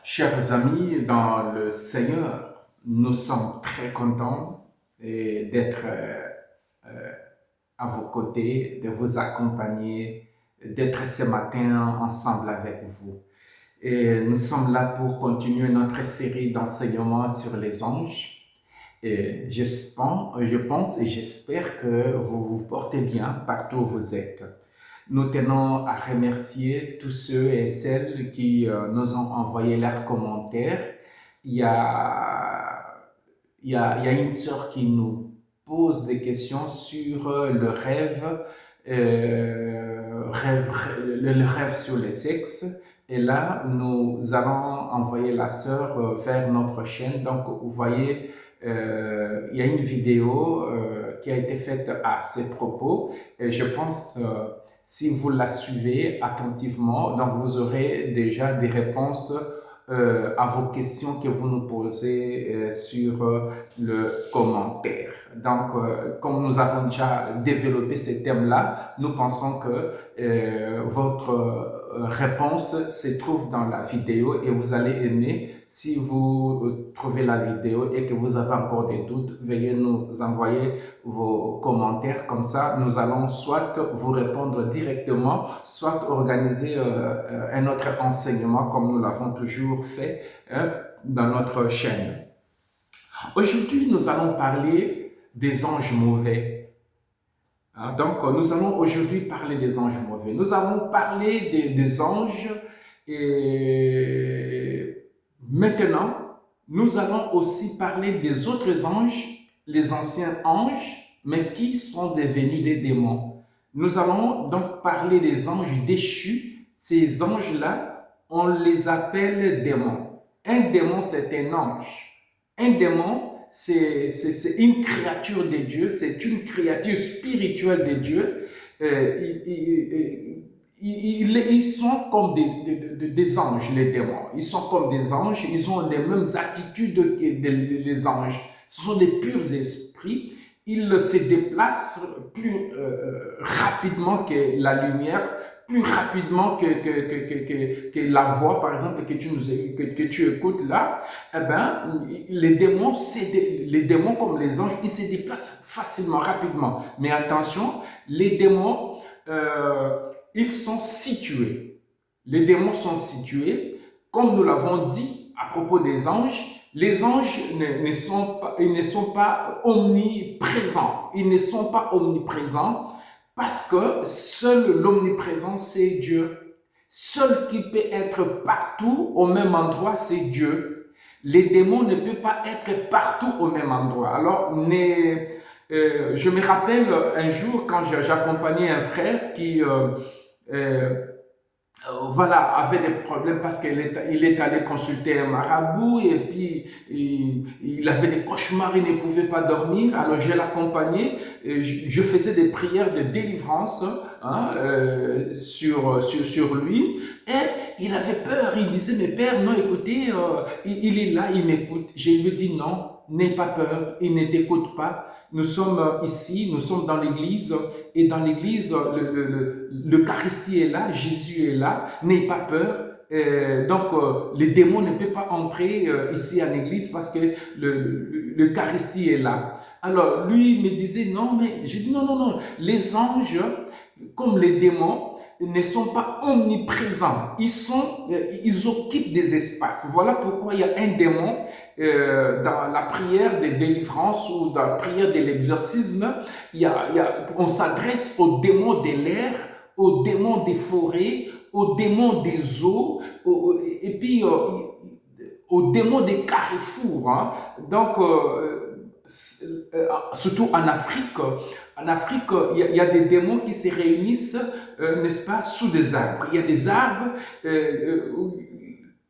Chers amis dans le Seigneur, nous sommes très contents d'être à vos côtés, de vous accompagner, d'être ce matin ensemble avec vous. Et nous sommes là pour continuer notre série d'enseignements sur les anges. Et je pense et j'espère que vous vous portez bien partout où vous êtes. Nous tenons à remercier tous ceux et celles qui nous ont envoyé leurs commentaires. Il y a, il y a une sœur qui nous pose des questions sur le le rêve sur le sexe. Et là, nous allons envoyer la sœur vers notre chaîne. Donc, vous voyez, il y a une vidéo qui a été faite à ces propos. Et je pense, si vous la suivez attentivement, donc vous aurez déjà des réponses à vos questions que vous nous posez sur le commentaire. Donc, comme nous avons déjà développé ces thèmes-là, nous pensons que votre réponse se trouve dans la vidéo et vous allez aimer. Si vous trouvez la vidéo et que vous avez encore des doutes, veuillez nous envoyer vos commentaires. Comme ça, nous allons soit vous répondre directement, soit organiser un autre enseignement comme nous l'avons toujours fait dans notre chaîne. Aujourd'hui, nous allons parler des anges mauvais. Donc, nous allons aujourd'hui parler des anges mauvais. Nous allons parler des anges et maintenant, nous allons aussi parler des autres anges, les anciens anges, mais qui sont devenus des démons. Nous allons donc parler des anges déchus. Ces anges-là, on les appelle démons. Un démon, c'est un ange. Un démon, c'est une créature de Dieu, c'est une créature spirituelle de Dieu. Ils sont comme des anges, les démons. Ils sont comme des anges, ils ont les mêmes attitudes que les anges. Ce sont des purs esprits. Ils se déplacent plus rapidement que la lumière, plus rapidement que la voix, par exemple, que tu écoutes là. Eh ben, les démons comme les anges, ils se déplacent facilement, rapidement. Mais attention, les démons, ils sont situés. Les démons sont situés. Comme nous l'avons dit à propos des anges, les anges ils ne sont pas omniprésents. Ils ne sont pas omniprésents parce que seul l'omniprésent, c'est Dieu. Seul qui peut être partout au même endroit, c'est Dieu. Les démons ne peuvent pas être partout au même endroit. Alors, je me rappelle un jour quand j'accompagnais un frère qui avait des problèmes parce qu'il est allé consulter un marabout et puis il avait des cauchemars, il ne pouvait pas dormir. Alors je l'accompagnais, je faisais des prières de délivrance sur lui et il avait peur. Il disait, mais père, non, écoutez, il est là, il m'écoute. Je lui ai dit non. N'aie pas peur, il ne t'écoute pas. Nous sommes ici, nous sommes dans l'église, et dans l'église, l'Eucharistie est là, Jésus est là. N'aie pas peur. Les démons ne peuvent pas entrer ici à l'église parce que l'Eucharistie est là. Alors, lui me disait, non, mais j'ai dit, non, les anges, comme les démons, ne sont pas omniprésents. Ils occupent des espaces. Voilà pourquoi il y a un démon dans la prière de délivrance ou dans la prière de l'exorcisme. On s'adresse aux démons de l'air, aux démons des forêts, aux démons des eaux, et puis aux démons des carrefours. Donc, surtout en Afrique. En Afrique, il y a des démons qui se réunissent, n'est-ce pas, sous des arbres. Il y a des arbres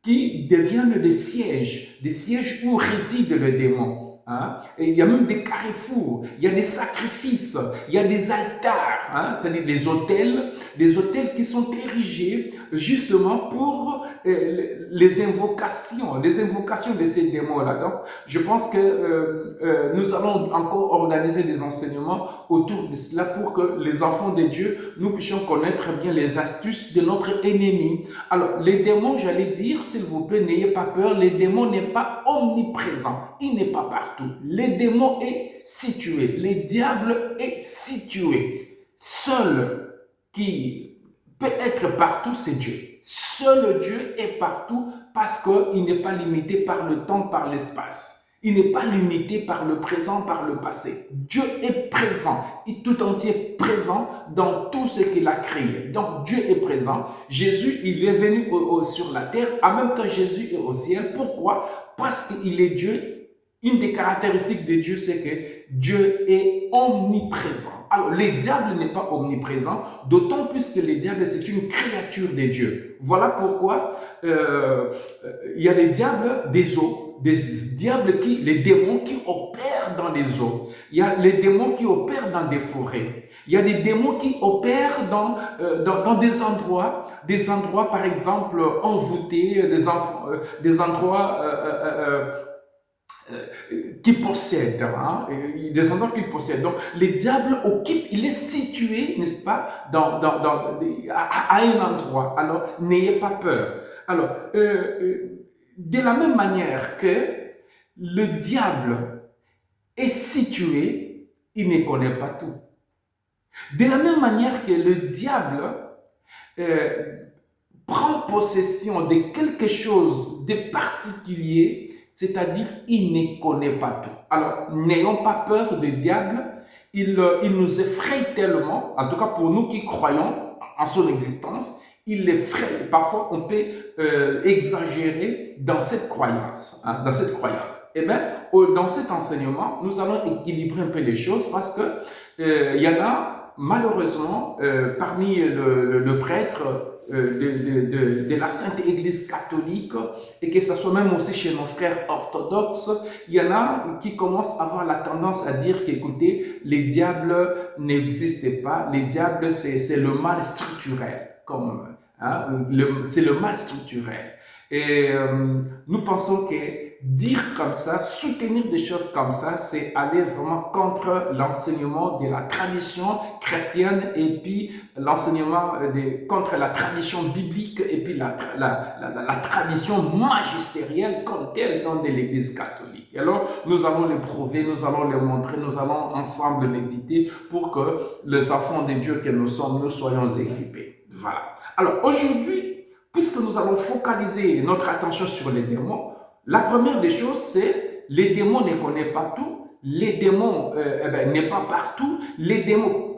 qui deviennent des sièges où réside le démon. Et il y a même des carrefours, il y a des sacrifices, il y a des altars. hein, c'est-à-dire des hôtels qui sont érigés justement pour les invocations de ces démons-là. Donc, je pense que nous allons encore organiser des enseignements autour de cela pour que les enfants de Dieu, nous puissions connaître bien les astuces de notre ennemi. Alors, les démons, j'allais dire, s'il vous plaît, n'ayez pas peur, les démons n'est pas omniprésent, il n'est pas partout. Les démons est situé, le diable est situé. Seul qui peut être partout, c'est Dieu. Seul Dieu est partout parce qu'il n'est pas limité par le temps, par l'espace. Il n'est pas limité par le présent, par le passé. Dieu est présent, il est tout entier présent dans tout ce qu'il a créé. Donc Dieu est présent. Jésus, il est venu sur la terre. En même temps, Jésus est au ciel. Pourquoi? Parce qu'il est Dieu. Une des caractéristiques de Dieu, c'est que Dieu est omniprésent. Alors, le diable n'est pas omniprésent, d'autant plus que le diable, c'est une créature de Dieu. Voilà pourquoi il y a des diables des eaux, des diables les démons qui opèrent dans les eaux. Il y a les démons qui opèrent dans des forêts. Il y a des démons qui opèrent dans des endroits, par exemple, envoûtés, des endroits qui possède, hein, des endroits qu'il possède. Donc, le diable occupe, il est situé, n'est-ce pas, à un endroit. Alors, n'ayez pas peur. Alors, de la même manière que le diable est situé, il ne connaît pas tout. De la même manière que le diable prend possession de quelque chose de particulier, c'est-à-dire il ne connaît pas tout. Alors, n'ayons pas peur du diable, il nous effraie tellement, en tout cas pour nous qui croyons en son existence, il effraie. Parfois, on peut exagérer dans cette croyance. Hein, Eh bien, dans cet enseignement, nous allons équilibrer un peu les choses parce que il y en a, malheureusement, parmi le prêtre, de la Sainte Église catholique, et que ce soit même aussi chez nos frères orthodoxes, il y en a qui commencent à avoir la tendance à dire qu'écoutez, les diables n'existent pas, les diables c'est le mal structurel, c'est le mal structurel. Et nous pensons que dire comme ça, soutenir des choses comme ça, c'est aller vraiment contre l'enseignement de la tradition chrétienne et puis l'enseignement contre la tradition biblique et puis la tradition magistérielle comme telle dans l'Église catholique. Et alors, nous allons le prouver, nous allons le montrer, nous allons ensemble l'éditer pour que les enfants de Dieu que nous sommes, nous soyons équipés. Voilà. Alors, aujourd'hui, puisque nous allons focaliser notre attention sur les démons, la première des choses, c'est les démons ne connaissent pas tout, les démons n'est pas partout, les démons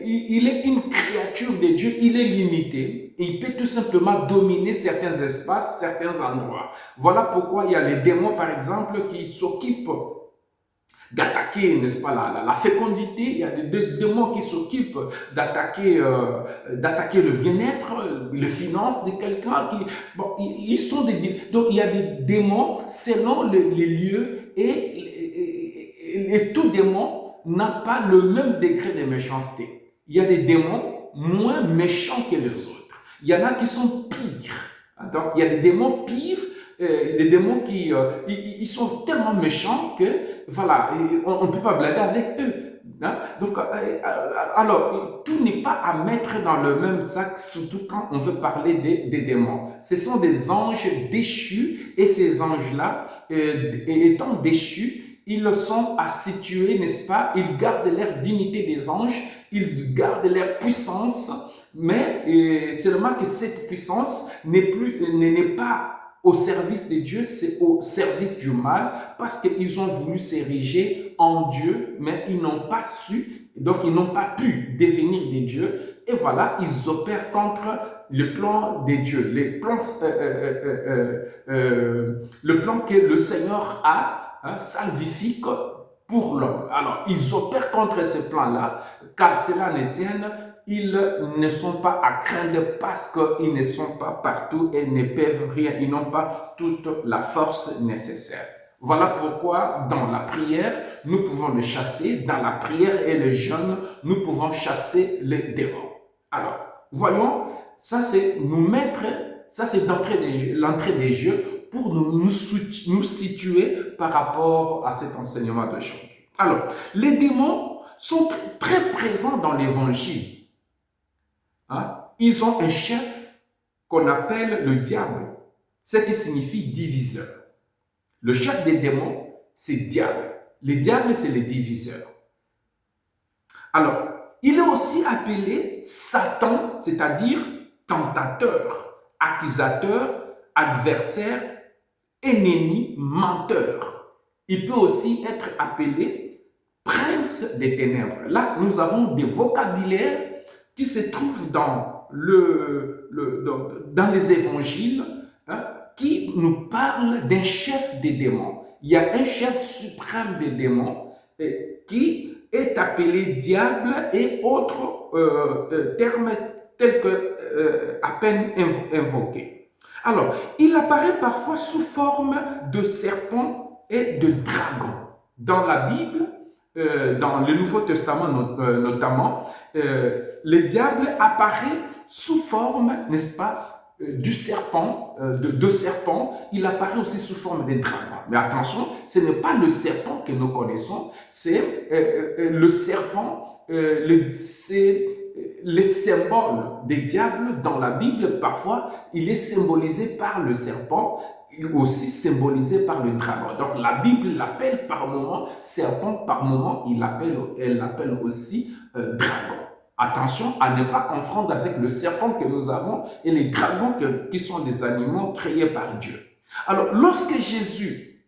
il est une créature de Dieu, il est limité, et il peut tout simplement dominer certains espaces, certains endroits. Voilà pourquoi il y a les démons, par exemple, qui s'occupent d'attaquer, n'est-ce pas, la fécondité. Il y a des démons qui s'occupent d'attaquer le bien-être, les finances de quelqu'un. Ils sont donc il y a des démons selon les lieux et tout démon n'a pas le même degré de méchanceté. Il y a des démons moins méchants que les autres. Il y en a qui sont pires. Donc, il y a des démons pires, des démons qui ils sont tellement méchants que voilà, on ne peut pas blaguer avec eux. Hein? Donc, alors, tout n'est pas à mettre dans le même sac, surtout quand on veut parler des démons. Ce sont des anges déchus et ces anges-là, étant déchus, ils sont à situer, n'est-ce pas? Ils gardent leur dignité des anges, ils gardent leur puissance, mais seulement que cette puissance n'est pas au service de Dieu, c'est au service du mal, parce qu'ils ont voulu s'ériger en Dieu, mais ils n'ont pas su, donc ils n'ont pas pu devenir des dieux, et voilà, ils opèrent contre le plan des dieux, le plan que le Seigneur a, salvifique pour l'homme. Alors, ils opèrent contre ce plan-là, car cela ne tienne, ils ne sont pas à craindre parce qu'ils ne sont pas partout et ne peuvent rien, ils n'ont pas toute la force nécessaire. Voilà pourquoi dans la prière, nous pouvons le chasser. Dans la prière et le jeûne, nous pouvons chasser les démons. Alors, voyons, ça c'est nous mettre, ça c'est l'entrée des jeux pour nous situer par rapport à cet enseignement d'aujourd'hui. Alors, les démons sont très présents dans l'évangile. Hein? Ils ont un chef qu'on appelle le diable, ce qui signifie diviseur. Le chef des démons, c'est diable. Les diables, c'est les diviseurs. Alors, il est aussi appelé Satan, c'est-à-dire tentateur, accusateur, adversaire, ennemi, menteur. Il peut aussi être appelé prince des ténèbres. Là, nous avons des vocabulaires qui se trouvent dans les évangiles, hein, qui nous parle d'un chef des démons. Il y a un chef suprême des démons qui est appelé diable et autres termes tels que à peine invoqués. Alors, il apparaît parfois sous forme de serpent et de dragon. Dans la Bible, dans le Nouveau Testament notamment, le diable apparaît sous forme, n'est-ce pas, du serpent, de serpent. Il apparaît aussi sous forme de dragon. Mais attention, ce n'est pas le serpent que nous connaissons, c'est le serpent, c'est les symboles des diables dans la Bible. Parfois, il est symbolisé par le serpent, il est aussi symbolisé par le dragon. Donc la Bible l'appelle par moment serpent, par moment elle l'appelle aussi dragon. Attention à ne pas confondre avec le serpent que nous avons et les dragons qui sont des animaux créés par Dieu. Alors, lorsque Jésus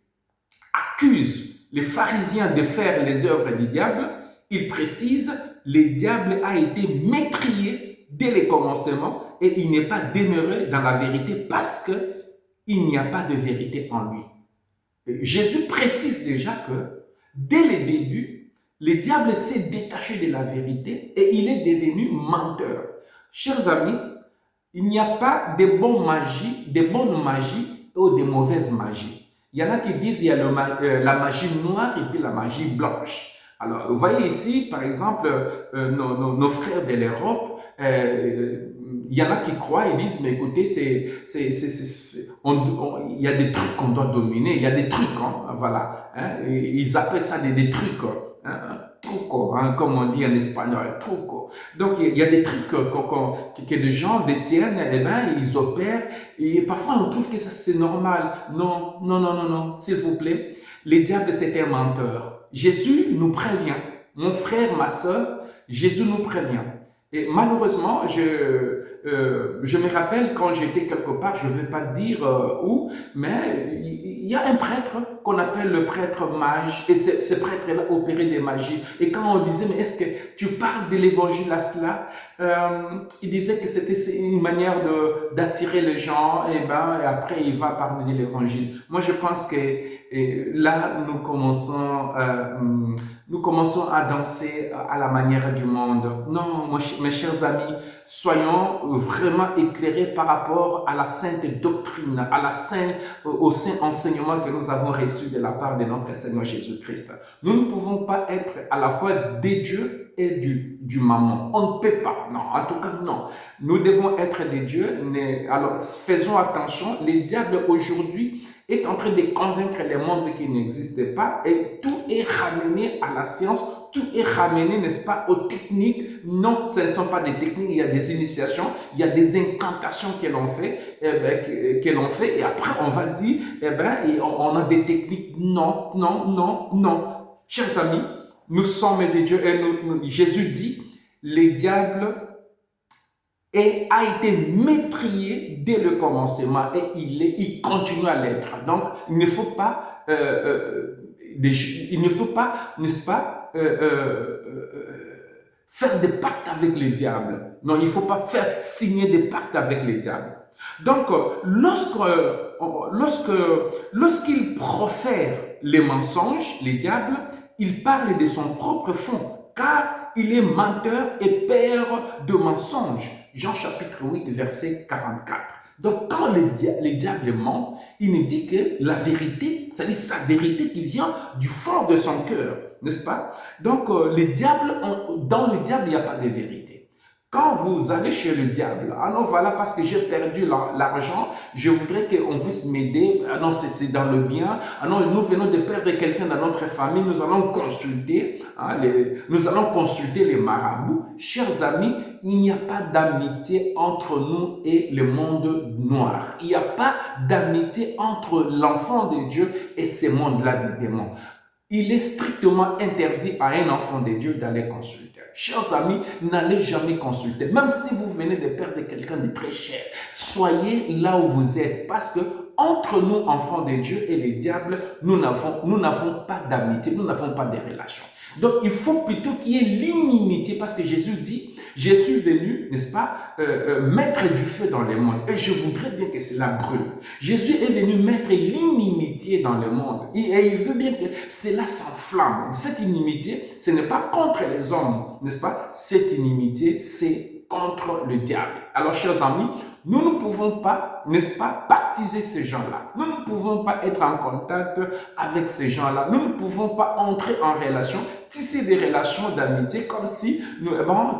accuse les pharisiens de faire les œuvres du diable, il précise, le diable a été métrié dès le commencement et il n'est pas demeuré dans la vérité parce qu'il n'y a pas de vérité en lui. Jésus précise déjà que dès le début, le diable s'est détaché de la vérité et il est devenu menteur. Chers amis, il n'y a pas de bonnes magies ou de mauvaises magies. Il y en a qui disent qu'il y a la magie noire et puis la magie blanche. Alors, vous voyez ici, par exemple, nos frères de l'Europe, il y en a qui croient et disent, mais écoutez, il y a des trucs qu'on doit dominer, il y a des trucs, hein, voilà. Hein, ils appellent ça des trucs. Truco, hein, comme on dit en espagnol, truco. Donc il y a des trucs que des gens détiennent, et ben ils opèrent, et parfois on trouve que ça c'est normal. Non, non, non, non, non, s'il vous plaît. Les diables c'est un menteur. Jésus nous prévient, mon frère, ma soeur, Jésus nous prévient. Et malheureusement, je me rappelle quand j'étais quelque part, je ne vais pas dire où, mais il y a un prêtre qu'on appelle le prêtre mage, et ce prêtre-là opérait des magies. Et quand on disait, mais est-ce que tu parles de l'évangile à cela? Il disait que c'était une manière d'attirer les gens, et après il va parler de l'évangile. Moi je pense que là nous commençons à danser à la manière du monde. Non, mes chers amis, soyons vraiment éclairés par rapport à la sainte doctrine, au saint enseignement que nous avons reçu de la part de notre Seigneur Jésus-Christ. Nous ne pouvons pas être à la fois des dieux et du mammon. On ne peut pas. Non, en tout cas, non. Nous devons être des dieux. Alors, faisons attention. Les diables aujourd'hui est en train de convaincre les mondes qui n'existent pas et tout est ramené à la science, tout est ramené, n'est-ce pas, aux techniques. Non, ce ne sont pas des techniques, il y a des initiations, il y a des incantations qu'elles ont fait, et après on va dire, on a des techniques. Non, non, non, non. Chers amis, nous sommes des dieux et Jésus dit, les diables a été méprié dès le commencement et il continue à l'être. Donc, il ne faut pas, n'est-ce pas, faire des pactes avec le diable. Non, il ne faut pas faire signer des pactes avec le diable. Donc, lorsqu'il profère les mensonges, les diables, il parle de son propre fond, car il est menteur et père de mensonges. Jean chapitre 8, verset 44. Donc, quand les diables mentent, il nous dit que la vérité, c'est-à-dire sa vérité qui vient du fond de son cœur, n'est-ce pas? Donc, dans le diable, il n'y a pas de vérité. Quand vous allez chez le diable, ah non, voilà, parce que j'ai perdu l'argent, je voudrais qu'on puisse m'aider, ah non, c'est dans le bien, ah non, nous venons de perdre quelqu'un dans notre famille, nous allons consulter, hein, les marabouts. Chers amis, il n'y a pas d'amitié entre nous et le monde noir. Il n'y a pas d'amitié entre l'enfant de Dieu et ce monde-là des démons. Il est strictement interdit à un enfant de Dieu d'aller consulter. Chers amis, n'allez jamais consulter. Même si vous venez de perdre quelqu'un de très cher, soyez là où vous êtes. Parce que entre nous, enfants de Dieu et les diables, nous n'avons pas d'amitié, nous n'avons pas de relation. Donc, il faut plutôt qu'il y ait l'inimitié, parce que Jésus dit, je suis venu, n'est-ce pas, mettre du feu dans le monde. Et je voudrais bien que cela brûle. Jésus est venu mettre l'inimitié dans le monde. Et il veut bien que cela s'enflamme. Cette inimitié, ce n'est pas contre les hommes, n'est-ce pas? Cette inimitié, c'est contre le diable. Alors, chers amis, nous ne pouvons pas, n'est-ce pas, baptiser ces gens-là. Nous ne pouvons pas être en contact avec ces gens-là. Nous ne pouvons pas entrer en relation, tisser des relations d'amitié comme si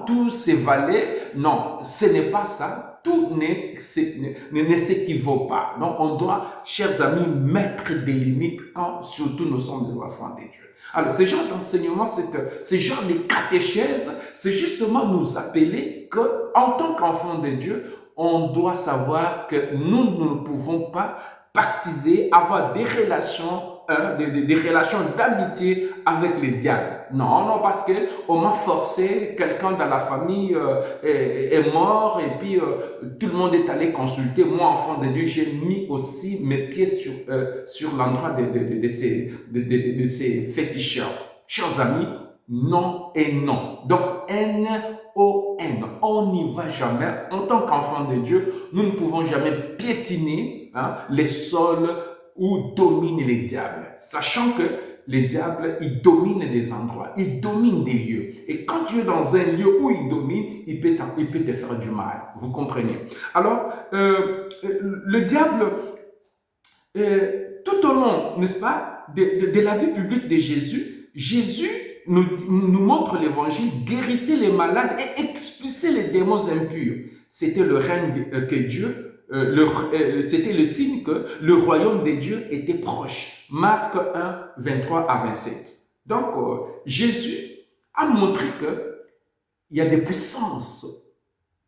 tout s'évalait. Non, ce n'est pas ça. Tout ne s'équivaut pas. Donc, on doit, chers amis, mettre des limites quand surtout nous sommes des enfants de Dieu. Alors, ce genre d'enseignement, ce genre de catéchèse, c'est justement nous appeler qu'en tant qu'enfants de Dieu, on doit savoir que nous ne pouvons pas baptiser, avoir des relations, des relations d'amitié avec les diables. Non, non, parce que on m'a forcé, quelqu'un dans la famille est mort et puis tout le monde est allé consulter. Moi, enfant de Dieu, j'ai mis aussi mes pieds sur l'endroit de ces féticheurs. Chers amis, non et non. Donc, N-O-N. On n'y va jamais. En tant qu'enfant de Dieu, nous ne pouvons jamais piétiner les sols où dominent les diables. Sachant que les diables, ils dominent des endroits, ils dominent des lieux. Et quand tu es dans un lieu où ils dominent, il peut te faire du mal. Vous comprenez? Alors, le diable, tout au long, n'est-ce pas, de la vie publique de Jésus nous montre l'évangile, guérissez les malades et expulsez les démons impurs. C'était le règne que Dieu, c'était le signe que le royaume de Dieu était proche. Marc 1, 23 à 27. Donc, Jésus a montré qu'il y a des puissances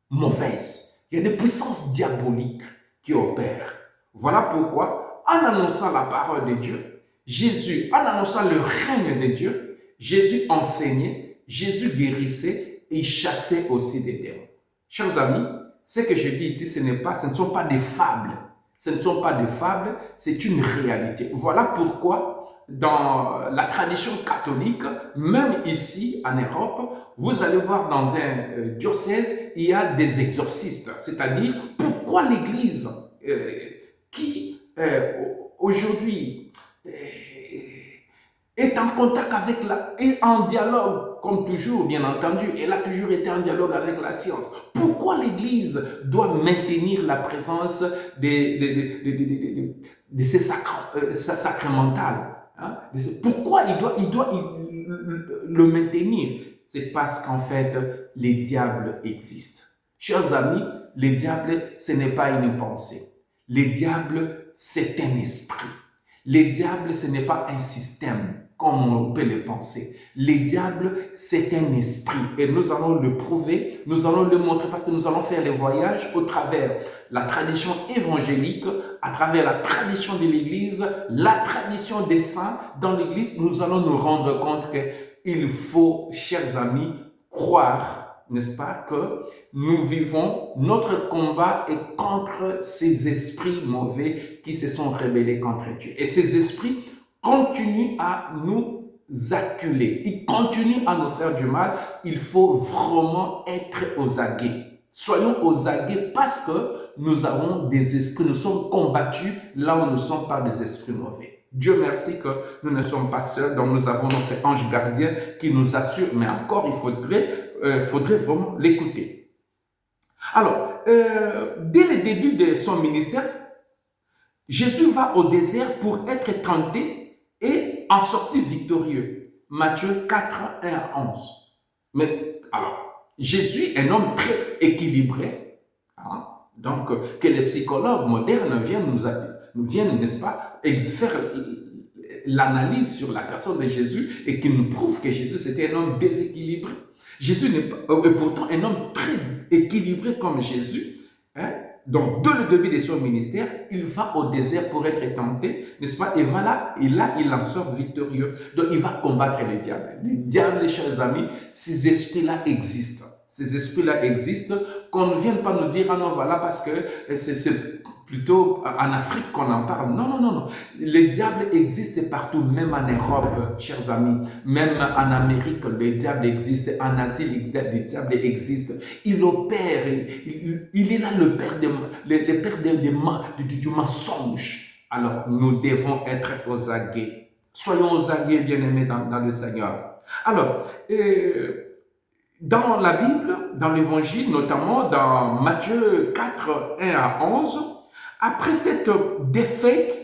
mauvaises, il y a des puissances diaboliques qui opèrent. Voilà pourquoi, en annonçant la parole de Dieu, Jésus, en annonçant le règne de Dieu, Jésus enseignait, Jésus guérissait et il chassait aussi des démons. Chers amis, ce que je dis ici, ce ne sont pas des fables. Ce ne sont pas des fables, c'est une réalité. Voilà pourquoi, dans la tradition catholique, même ici en Europe, vous allez voir dans un diocèse, il y a des exorcistes. C'est-à-dire, pourquoi l'Église qui aujourd'hui est en contact avec est en dialogue, comme toujours, bien entendu, elle a toujours été en dialogue avec la science. Pourquoi l'Église doit maintenir la présence de ces sacramentales, hein? Pourquoi il doit le maintenir? C'est parce qu'en fait, les diables existent. Chers amis, les diables, ce n'est pas une pensée. Les diables, c'est un esprit. Les diables, ce n'est pas un système comme on peut le penser. Les diables, c'est un esprit. Et nous allons le prouver, nous allons le montrer parce que nous allons faire les voyages au travers la tradition évangélique, à travers la tradition de l'Église, la tradition des saints dans l'Église. Nous allons nous rendre compte qu'il faut, chers amis, croire, n'est-ce pas, que nous vivons, notre combat est contre ces esprits mauvais qui se sont rebellés contre Dieu. Et ces esprits continuent à nous acculer, ils continuent à nous faire du mal. Il faut vraiment être aux aguets. Soyons aux aguets parce que nous avons des esprits, nous sommes combattus là où nous ne sommes pas des esprits mauvais. Dieu merci que nous ne sommes pas seuls, donc nous avons notre ange gardien qui nous assure, mais encore il faudrait vraiment l'écouter. Alors, dès le début de son ministère, Jésus va au désert pour être tenté et en sortir victorieux. Matthieu 4, 1 à 11. Mais alors, Jésus, un homme très équilibré, hein, donc que les psychologues modernes viennent, n'est-ce pas, faire l'analyse sur la personne de Jésus et qui nous prouve que Jésus c'était un homme déséquilibré. Jésus n'est pas, et pourtant un homme très équilibré comme Jésus. Hein? Donc, dès le début de son ministère, il va au désert pour être tenté, n'est-ce pas? Et voilà, et là, il en sort victorieux. Donc, il va combattre les diables. Les diables, chers amis, ces esprits-là existent. Ces esprits-là existent, qu'on ne vienne pas nous dire, ah non, voilà, parce que c'est plutôt en Afrique qu'on en parle. Non, non, non, non. Les diables existent partout, même en Europe, chers amis. Même en Amérique, les diables existent. En Asie, les diables existent. Il opère. Il est là le père, du mensonge. Alors, nous devons être aux aguets. Soyons aux aguets, bien-aimés dans le Seigneur. Alors, dans la Bible, dans l'Évangile, notamment dans Matthieu 4, 1 à 11, après cette défaite,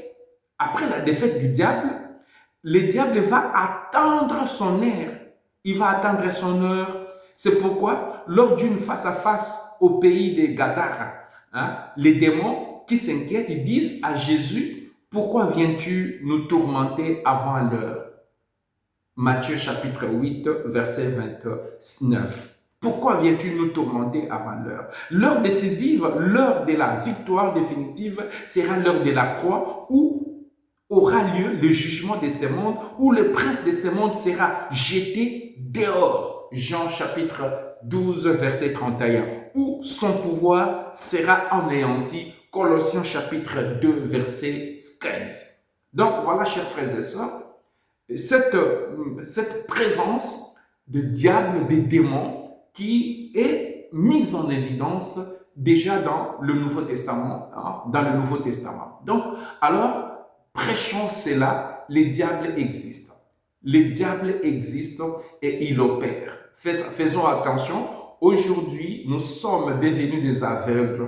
après la défaite du diable, le diable va attendre son heure. Il va attendre son heure. C'est pourquoi, lors d'une face-à-face au pays des Gadara, hein, les démons qui s'inquiètent, ils disent à Jésus, « Pourquoi viens-tu nous tourmenter avant l'heure ?» Matthieu chapitre 8, verset 29. Pourquoi viens-tu nous tourmenter avant l'heure? L'heure décisive, l'heure de la victoire définitive sera l'heure de la croix où aura lieu le jugement de ce monde, où le prince de ce monde sera jeté dehors. Jean chapitre 12, verset 31. Où son pouvoir sera anéanti. Colossiens chapitre 2, verset 15. Donc voilà, chers frères et sœurs, cette présence de diables, de démons, qui est mise en évidence déjà dans le Nouveau Testament. Hein, dans le Nouveau Testament. Donc, alors, prêchons cela, les diables existent. Les diables existent et ils opèrent. Faisons attention, aujourd'hui, nous sommes devenus des aveugles.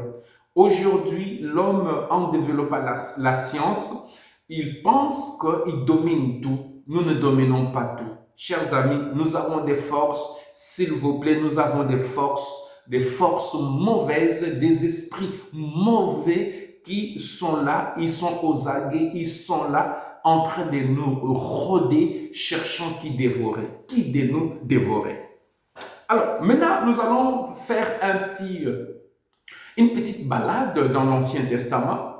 Aujourd'hui, l'homme, en développant la science, il pense qu'il domine tout. Nous ne dominons pas tout. Chers amis, nous avons des forces, s'il vous plaît, nous avons des forces mauvaises, des esprits mauvais qui sont là, ils sont aux aguets, ils sont là en train de nous rôder, cherchant qui de nous dévorer. Alors, maintenant, nous allons faire une petite balade dans l'Ancien Testament.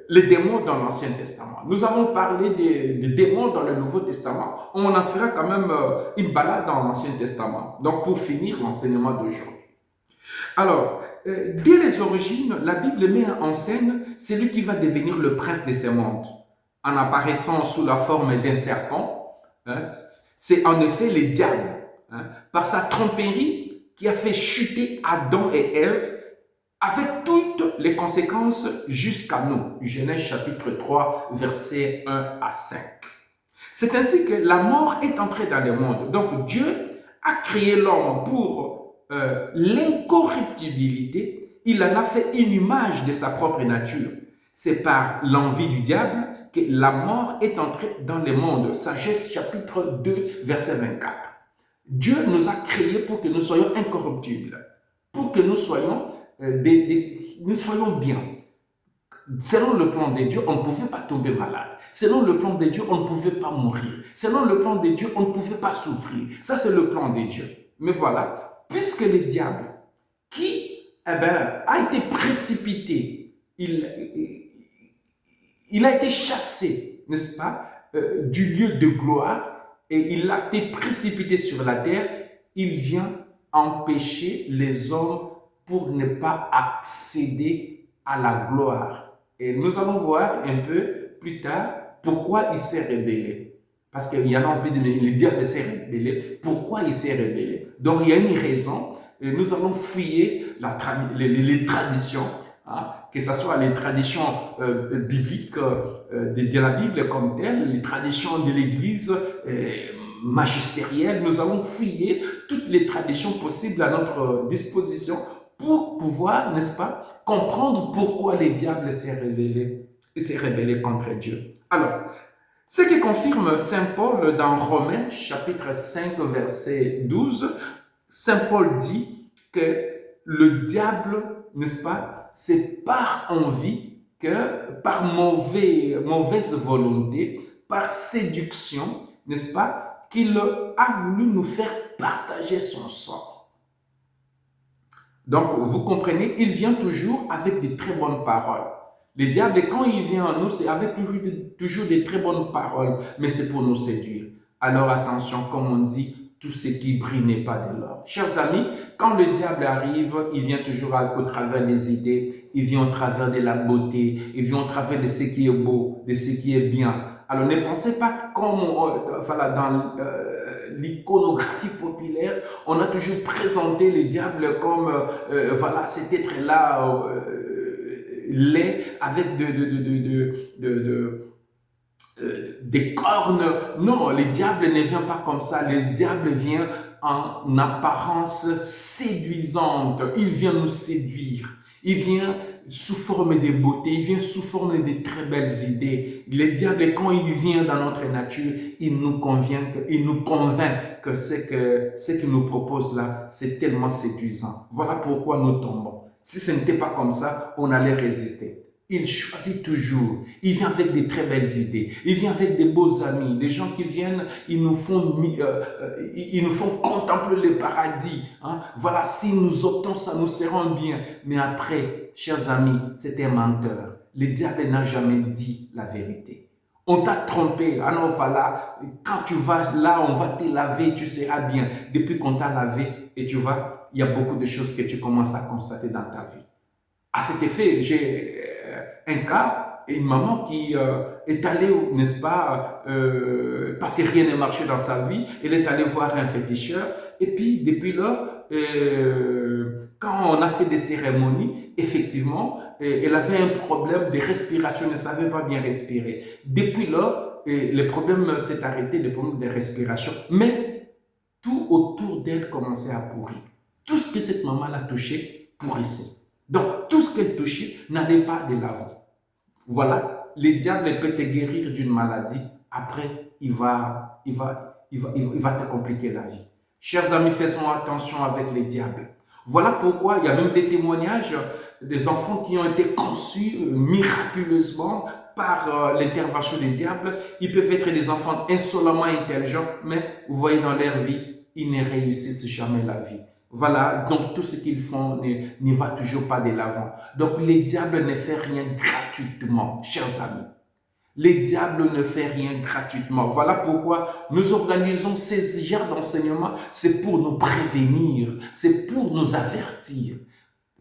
Les démons dans l'Ancien Testament. Nous avons parlé des démons dans le Nouveau Testament. On en fera quand même une balade dans l'Ancien Testament. Donc, pour finir l'enseignement d'aujourd'hui. Alors, dès les origines, la Bible met en scène celui qui va devenir le prince de ce monde. En apparaissant sous la forme d'un serpent, hein, c'est en effet le diable. Hein, par sa tromperie qui a fait chuter Adam et Ève, avec toutes les conséquences jusqu'à nous. Genèse chapitre 3, versets 1 à 5. C'est ainsi que la mort est entrée dans le monde. Donc Dieu a créé l'homme pour l'incorruptibilité. Il en a fait une image de sa propre nature. C'est par l'envie du diable que la mort est entrée dans le monde. Sagesse chapitre 2, verset 24. Dieu nous a créés pour que nous soyons incorruptibles, pour que nous soyons nous soyons bien. Selon le plan de Dieu, on ne pouvait pas tomber malade. Selon le plan de Dieu, on ne pouvait pas mourir. Selon le plan de Dieu, on ne pouvait pas souffrir. Ça, c'est le plan de Dieu. Mais voilà, puisque le diable, qui a été précipité, il a été chassé, n'est-ce pas, du lieu de gloire, et il a été précipité sur la terre, il vient empêcher les hommes pour ne pas accéder à la gloire. Et nous allons voir un peu plus tard pourquoi il s'est rebellé. Parce qu'il y en a envie de le diable s'est rebellé. Pourquoi il s'est rebellé? Donc il y a une raison. Et nous allons fouiller les traditions, hein, que ce soit les traditions bibliques de la Bible comme telles, les traditions de l'Église, magistérielles, nous allons fouiller toutes les traditions possibles à notre disposition pour pouvoir, n'est-ce pas, comprendre pourquoi le diable s'est rebellé contre Dieu. Alors, ce qui confirme Saint Paul dans Romains chapitre 5 verset 12, Saint Paul dit que le diable, n'est-ce pas, c'est par envie que, par mauvaise volonté, par séduction, n'est-ce pas, qu'il a voulu nous faire partager son sort. Donc, vous comprenez, il vient toujours avec des très bonnes paroles. Le diable, quand il vient à nous, c'est avec toujours des très bonnes paroles, mais c'est pour nous séduire. Alors attention, comme on dit, tout ce qui brille n'est pas de l'or. Chers amis, quand le diable arrive, il vient toujours au travers des idées, il vient au travers de la beauté, il vient au travers de ce qui est beau, de ce qui est bien. Alors ne pensez pas que comme voilà, dans l'iconographie populaire, on a toujours présenté le diable comme voilà, cet être-là laid avec des cornes. Non, le diable ne vient pas comme ça. Le diable vient en apparence séduisante. Il vient nous séduire. Il vient sous forme de beauté, il vient sous forme de très belles idées. Le diable, quand il vient dans notre nature, il nous convainc que ce qu'il nous propose là, c'est tellement séduisant. Voilà pourquoi nous tombons. Si ce n'était pas comme ça, on allait résister. Il choisit toujours. Il vient avec des très belles idées. Il vient avec des beaux amis, des gens qui viennent, ils nous font contempler le paradis. Hein? Voilà, si nous optons, ça nous sera bien. Mais après, chers amis, c'est un menteur. Le diable n'a jamais dit la vérité. On t'a trompé. Ah non, voilà, quand tu vas là, on va te laver, tu seras bien. Depuis qu'on t'a lavé, et tu vois, il y a beaucoup de choses que tu commences à constater dans ta vie. À cet effet, j'ai un cas, une maman qui est allée, n'est-ce pas, parce que rien ne marchait dans sa vie, elle est allée voir un féticheur, et puis depuis là, quand on a fait des cérémonies, effectivement, elle avait un problème de respiration, elle ne savait pas bien respirer. Depuis là, le problème s'est arrêté, le problème de respiration, mais tout autour d'elle commençait à pourrir. Tout ce que cette maman a touché pourrissait. Donc, tout ce qu'elle touchait n'allait pas de l'avant. Voilà, le diable peut te guérir d'une maladie. Après, il va te compliquer la vie. Chers amis, faisons attention avec les diables. Voilà pourquoi il y a même des témoignages des enfants qui ont été conçus miraculeusement par l'intervention des diables. Ils peuvent être des enfants insolemment intelligents, mais vous voyez dans leur vie, ils ne réussissent jamais la vie. Voilà, donc tout ce qu'ils font ne va toujours pas de l'avant. Donc le diable ne fait rien gratuitement, chers amis. Le diable ne fait rien gratuitement. Voilà pourquoi nous organisons ces genres d'enseignements. C'est pour nous prévenir, c'est pour nous avertir.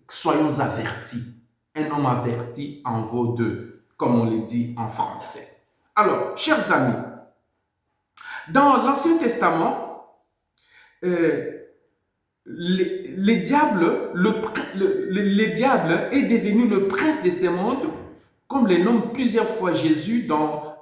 Soyons avertis. Un homme averti en vaut deux, comme on le dit en français. Alors, chers amis, dans l'Ancien Testament, le diable est devenu le prince de ce monde, comme le nomme plusieurs fois Jésus dans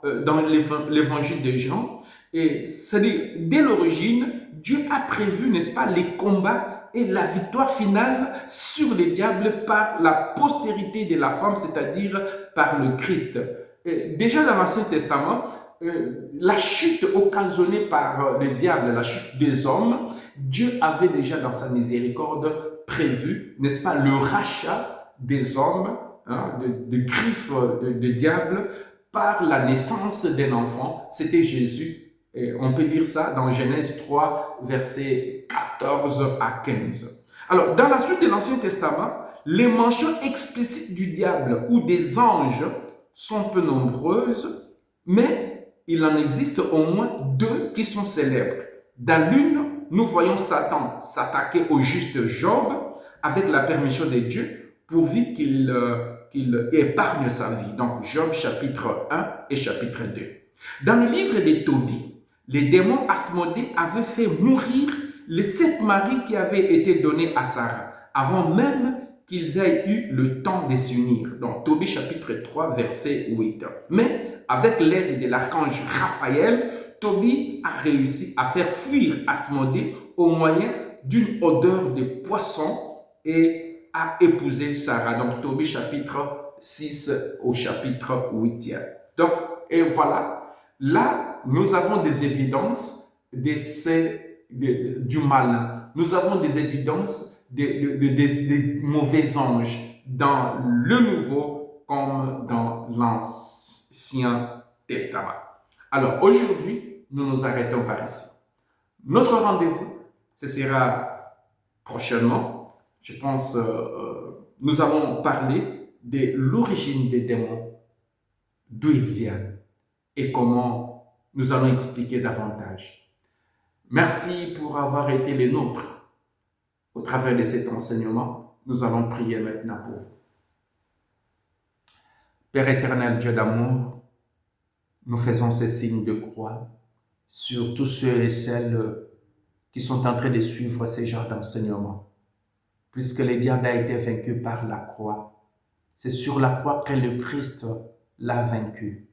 l'évangile de Jean. Et c'est-à-dire, dès l'origine, Dieu a prévu, n'est-ce pas, les combats et la victoire finale sur le diable par la postérité de la femme, c'est-à-dire par le Christ. Et déjà dans l'Ancien Testament, la chute occasionnée par le diable, la chute des hommes, Dieu avait déjà dans sa miséricorde prévu, n'est-ce pas, le rachat des hommes, hein, de griffes de diable par la naissance d'un enfant. C'était Jésus. Et on peut lire ça dans Genèse 3, versets 14 à 15. Alors, dans la suite de l'Ancien Testament, les mentions explicites du diable ou des anges sont peu nombreuses, mais il en existe au moins deux qui sont célèbres. Dans l'une, nous voyons Satan s'attaquer au juste Job avec la permission de Dieu pourvu qu'il épargne sa vie. Donc Job chapitre 1 et chapitre 2. Dans le livre de Tobie, les démons Asmodée avaient fait mourir les 7 maris qui avaient été donnés à Sarah avant même qu'ils aient eu le temps de s'unir. Donc Tobie chapitre 3 verset 8. Mais avec l'aide de l'archange Raphaël, Tobie a réussi à faire fuir Asmodée au moyen d'une odeur de poisson et a épousé Sarah. Donc, Tobie chapitre 6 au chapitre 8. Donc, et voilà, là, nous avons des évidences du mal. Nous avons des évidences des mauvais anges dans le Nouveau comme dans l'Ancien Testament. Alors, aujourd'hui, nous nous arrêtons par ici. Notre rendez-vous, ce sera prochainement. Je pense, nous allons parler de l'origine des démons, d'où ils viennent et comment nous allons expliquer davantage. Merci pour avoir été les nôtres au travers de cet enseignement. Nous allons prier maintenant pour vous. Père éternel, Dieu d'amour, nous faisons ces signes de croix sur tous ceux et celles qui sont en train de suivre ces genres d'enseignement. Puisque le diable a été vaincu par la croix, c'est sur la croix que le Christ l'a vaincu.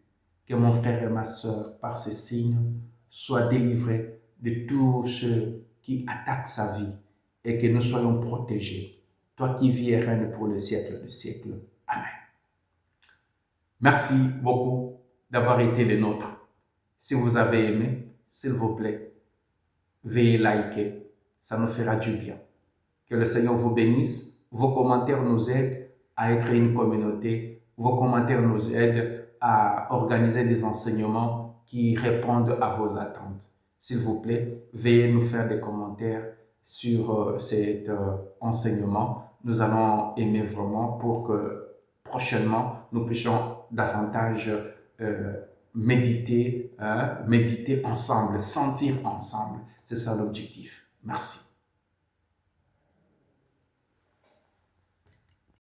Que mon frère et ma sœur, par ces signes, soient délivrés de tous ceux qui attaquent sa vie et que nous soyons protégés. Toi qui vis et règnes pour le siècle des siècles. Amen. Merci beaucoup d'avoir été les nôtres. Si vous avez aimé, s'il vous plaît, veuillez liker. Ça nous fera du bien. Que le Seigneur vous bénisse. Vos commentaires nous aident à être une communauté. Vos commentaires nous aident à organiser des enseignements qui répondent à vos attentes. S'il vous plaît, veuillez nous faire des commentaires sur cet enseignement. Nous allons aimer vraiment pour que prochainement, nous puissions davantage méditer ensemble, sentir ensemble. C'est ça l'objectif. Merci.